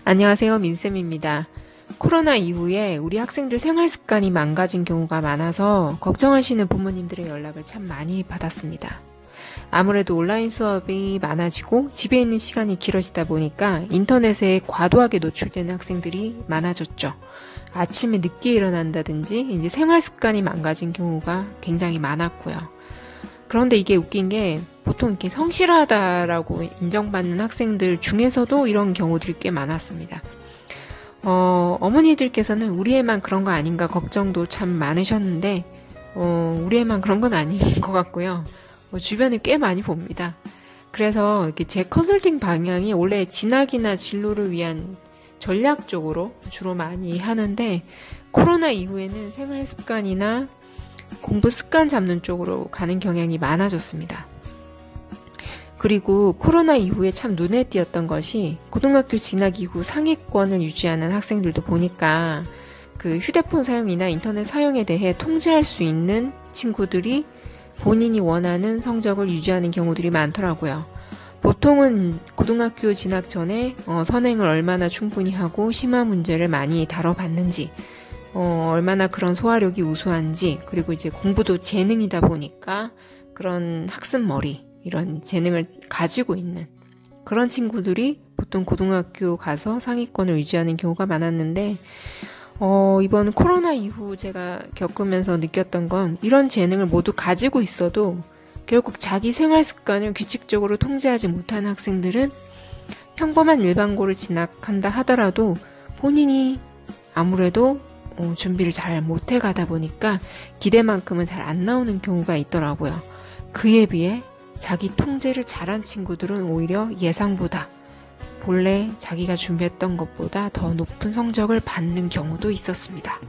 안녕하세요. 민쌤입니다. 코로나 이후에 우리 학생들 생활 습관이 망가진 경우가 많아서 걱정하시는 부모님들의 연락을 참 많이 받았습니다. 아무래도 온라인 수업이 많아지고 집에 있는 시간이 길어지다 보니까 인터넷에 과도하게 노출되는 학생들이 많아졌죠. 아침에 늦게 일어난다든지 이제 생활 습관이 망가진 경우가 굉장히 많았고요. 그런데 이게 웃긴 게 보통 이렇게 성실하다라고 인정받는 학생들 중에서도 이런 경우들이 꽤 많았습니다. 어머니들께서는 우리 애만 그런 거 아닌가 걱정도 참 많으셨는데, 우리 애만 그런 건 아닌 것 같고요. 주변에 꽤 많이 봅니다. 그래서 이렇게 제 컨설팅 방향이 원래 진학이나 진로를 위한 전략 쪽으로 주로 많이 하는데, 코로나 이후에는 생활 습관이나 공부 습관 잡는 쪽으로 가는 경향이 많아졌습니다. 그리고 코로나 이후에 참 눈에 띄었던 것이 고등학교 진학 이후 상위권을 유지하는 학생들도 보니까 그 휴대폰 사용이나 인터넷 사용에 대해 통제할 수 있는 친구들이 본인이 원하는 성적을 유지하는 경우들이 많더라고요. 보통은 고등학교 진학 전에 선행을 얼마나 충분히 하고 심화 문제를 많이 다뤄봤는지, 얼마나 그런 소화력이 우수한지, 그리고 이제 공부도 재능이다 보니까 그런 학습머리, 이런 재능을 가지고 있는 그런 친구들이 보통 고등학교 가서 상위권을 유지하는 경우가 많았는데, 이번 코로나 이후 제가 겪으면서 느꼈던 건 이런 재능을 모두 가지고 있어도 결국 자기 생활 습관을 규칙적으로 통제하지 못하는 학생들은 평범한 일반고를 진학한다 하더라도 본인이 아무래도 준비를 잘 못해 가다 보니까 기대만큼은 잘 안 나오는 경우가 있더라고요. 그에 비해 자기 통제를 잘한 친구들은 오히려 예상보다 본래 자기가 준비했던 것보다 더 높은 성적을 받는 경우도 있었습니다.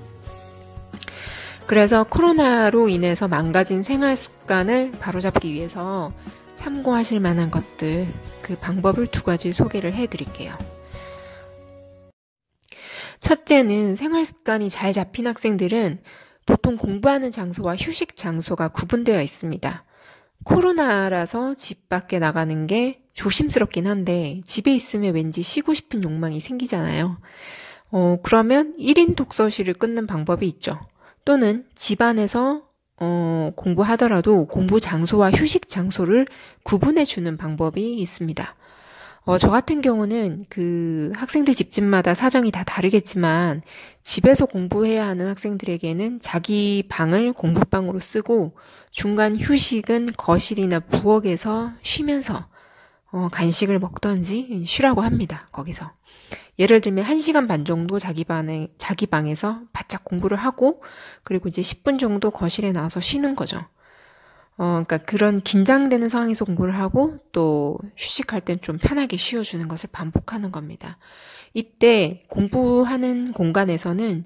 그래서 코로나로 인해서 망가진 생활 습관을 바로잡기 위해서 참고하실 만한 것들, 그 방법을 두 가지 소개를 해드릴게요. 첫째는 생활 습관이 잘 잡힌 학생들은 보통 공부하는 장소와 휴식 장소가 구분되어 있습니다. 코로나라서 집 밖에 나가는 게 조심스럽긴 한데 집에 있으면 왠지 쉬고 싶은 욕망이 생기잖아요. 그러면 1인 독서실을 끊는 방법이 있죠. 또는 집 안에서 공부하더라도 공부 장소와 휴식 장소를 구분해 주는 방법이 있습니다. 저 같은 경우는 그 학생들 집집마다 사정이 다 다르겠지만 집에서 공부해야 하는 학생들에게는 자기 방을 공부방으로 쓰고 중간 휴식은 거실이나 부엌에서 쉬면서 간식을 먹던지 쉬라고 합니다. 거기서. 예를 들면 1시간 반 정도 자기 방에서 바짝 공부를 하고 그리고 이제 10분 정도 거실에 나와서 쉬는 거죠. 그러니까 그런 긴장되는 상황에서 공부를 하고 또 휴식할 땐 좀 편하게 쉬어주는 것을 반복하는 겁니다. 이때 공부하는 공간에서는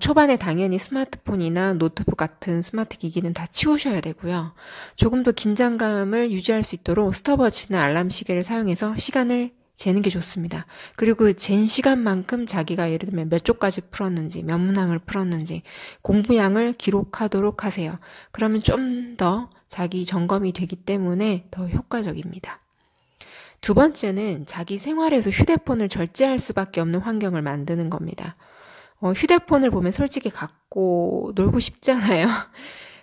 초반에 당연히 스마트폰이나 노트북 같은 스마트 기기는 다 치우셔야 되고요. 조금 더 긴장감을 유지할 수 있도록 스톱워치나 알람 시계를 사용해서 시간을 재는 게 좋습니다. 그리고 잰 시간만큼 자기가 예를 들면 몇 쪽까지 풀었는지, 몇 문항을 풀었는지 공부량을 기록하도록 하세요. 그러면 좀 더 자기 점검이 되기 때문에 더 효과적입니다. 두 번째는 자기 생활에서 휴대폰을 절제할 수밖에 없는 환경을 만드는 겁니다. 휴대폰을 보면 솔직히 갖고 놀고 싶잖아요.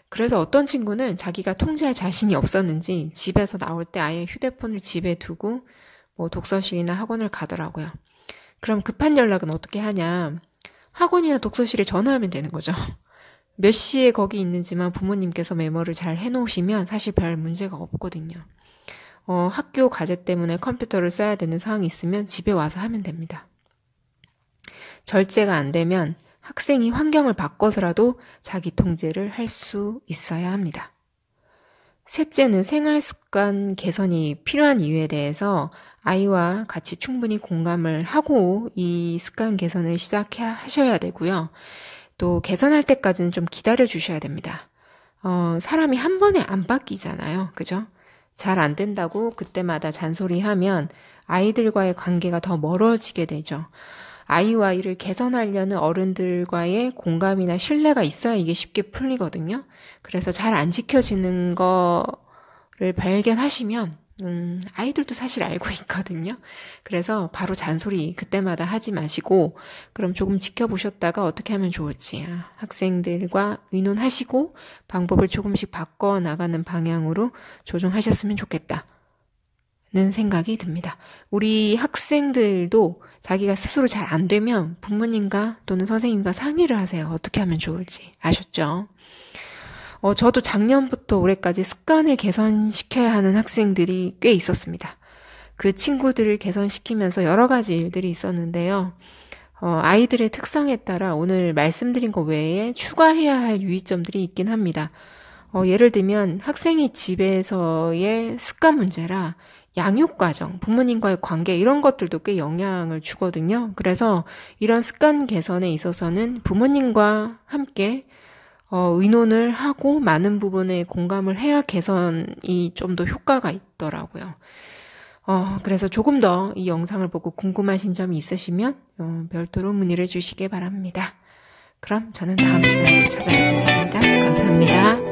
그래서 어떤 친구는 자기가 통제할 자신이 없었는지 집에서 나올 때 아예 휴대폰을 집에 두고 독서실이나 학원을 가더라고요. 그럼 급한 연락은 어떻게 하냐? 학원이나 독서실에 전화하면 되는 거죠. 몇 시에 거기 있는지만 부모님께서 메모를 잘 해놓으시면 사실 별 문제가 없거든요. 학교 과제 때문에 컴퓨터를 써야 되는 상황이 있으면 집에 와서 하면 됩니다. 절제가 안 되면 학생이 환경을 바꿔서라도 자기 통제를 할 수 있어야 합니다. 셋째는 생활 습관 개선이 필요한 이유에 대해서 아이와 같이 충분히 공감을 하고 이 습관 개선을 시작하셔야 되고요. 또 개선할 때까지는 좀 기다려 주셔야 됩니다. 사람이 한 번에 안 바뀌잖아요. 그죠? 잘 안 된다고 그때마다 잔소리하면 아이들과의 관계가 더 멀어지게 되죠. 아이와 이를 개선하려는 어른들과의 공감이나 신뢰가 있어야 이게 쉽게 풀리거든요. 그래서 잘 안 지켜지는 거를 발견하시면 아이들도 사실 알고 있거든요. 그래서 바로 잔소리 그때마다 하지 마시고, 그럼 조금 지켜보셨다가 어떻게 하면 좋을지 학생들과 의논하시고 방법을 조금씩 바꿔 나가는 방향으로 조정하셨으면 좋겠다. 는 생각이 듭니다. 우리 학생들도 자기가 스스로 잘 안 되면 부모님과 또는 선생님과 상의를 하세요. 어떻게 하면 좋을지. 아셨죠? 저도 작년부터 올해까지 습관을 개선시켜야 하는 학생들이 꽤 있었습니다. 그 친구들을 개선시키면서 여러 가지 일들이 있었는데요. 아이들의 특성에 따라 오늘 말씀드린 것 외에 추가해야 할 유의점들이 있긴 합니다. 예를 들면 학생이 집에서의 습관 문제라 양육과정, 부모님과의 관계 이런 것들도 꽤 영향을 주거든요. 그래서 이런 습관 개선에 있어서는 부모님과 함께 의논을 하고 많은 부분에 공감을 해야 개선이 좀 더 효과가 있더라고요. 그래서 조금 더 이 영상을 보고 궁금하신 점이 있으시면 별도로 문의를 주시기 바랍니다. 그럼 저는 다음 시간에 또 찾아뵙겠습니다. 감사합니다.